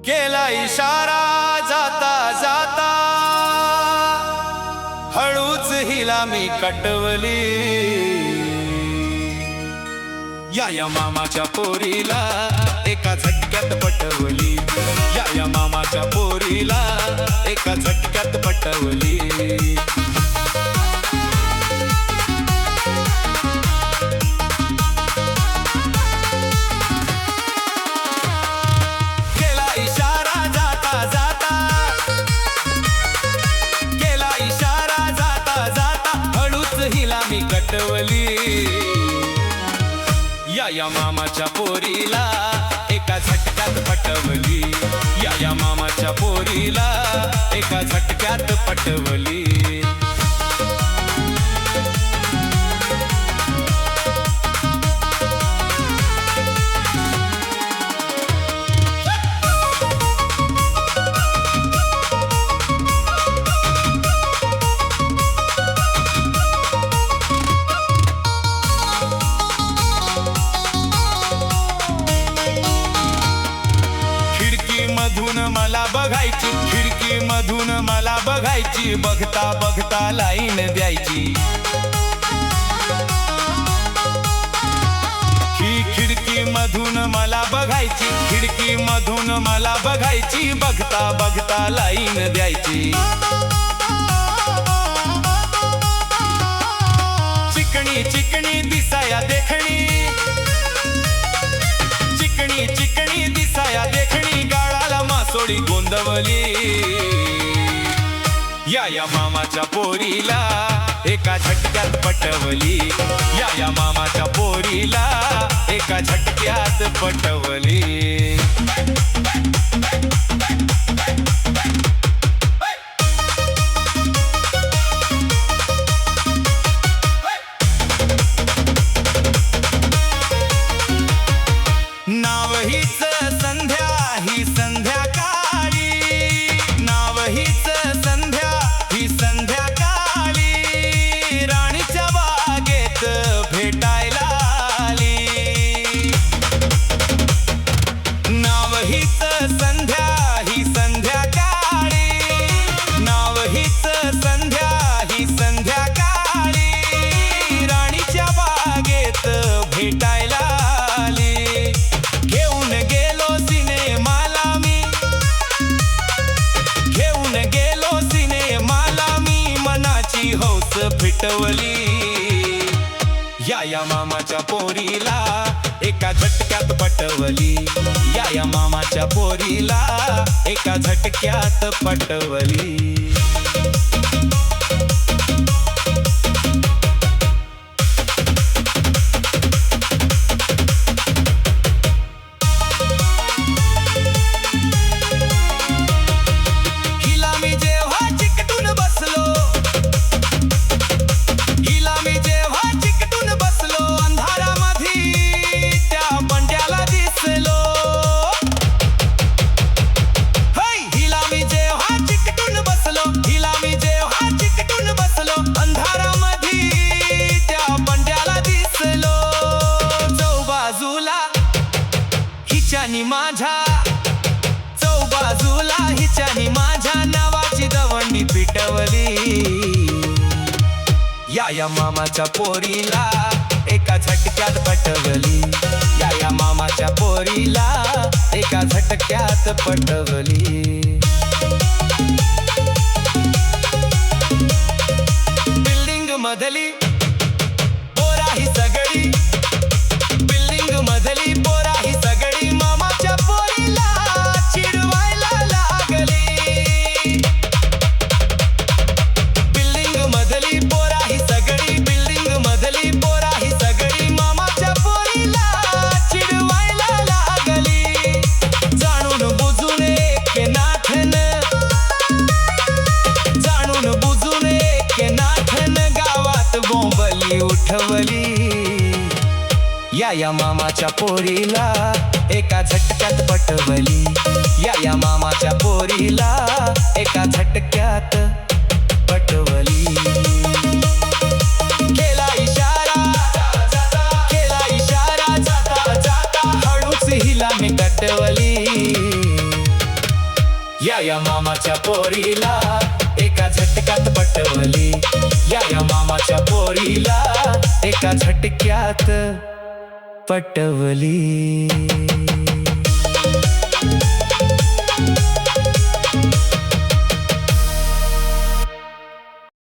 केला इशारा जाता जाता, हळूच हिला मी कटवली। या मामाच्या पोरीला एका झटक्यात पटवली, या मामाच्या पोरीला एका झटक्यात पटवली। केला इशारा जाता जाता, केला इशारा जाता जाता, हळूच हिला मी कटवली। या मामाच्या पोरीला एका झटक्यात पटवली, या मामाच्या पोरीला एका झटक्यात पटवली। मधून मला बघायची, खिडकी मधून मला बघायची, बघता बघता लाईन द्यायची। ही खिडकी मधून मला बघायची, खिडकी मधून मला बघायची, बघता बघता लाईन द्यायची। चिकणी चिकणी दिसाया देखणी, चिकणी चिकणी दिसाया देखणी, गाळाला मासोळी गोंदवली। या मामाच्या पोरीला एका झटक्यात पटवली, या मामाच्या पोरीला एका झटक्यात पटवली। नाव हीच संध्या ही संध्याकाळी, नाव हीच संध्या ही संध्याकाळी, राणीच्या बागेत भेटायला आली। नाव हीच संध्या ही संध्याकाळी, नाव हीच संध्या ही संध्याकाळी, राणीच्या बागेत भेटायला आली। घेऊन गेलो सिनेमाला मी, घेऊन गेलो सिनेमाला मी, मनाची हौस फिटवली। या मामाच्या पोरीला एका झटक्यात पटवली, या मामाच्या पोरीला एका झटक्यात पटवली। हिच्यानी माझ्या चौबाजूला, हिच्यानी माझ्या नावाची दवंडी पिटवली। या मामाच्या पोरीला एका झटक्यात पटवली, या मामाच्या पोरीला एका झटक्यात पटवली। बिल्डिंग मधली पोरा ही सगळी, बिल्डिंग मधली पोरा ही सगळी, मामाच्या पोरीला चिडवायला लागली। बिल्डिंग मधली पोरा ही सगळी, बिल्डिंग मधली पोरा ही सगळी, मामाच्या पोरीला चिडवायला लागली। जाणून बुजून एक नाथन, जाणून बुजून एक नाथन, गावात बोंबली उठवली। या मामाच्या पोरीला एका झटक्यात पटवली, या मामाच्या पोरीला एका झटक्यात पटवली। केला इशारा जाता जाता, हळूच हिला मी कटवली। या मामाच्या पोरीला एका झटक्यात पटवली, या मामाच्या पोरीला एका झटक्यात पटवली.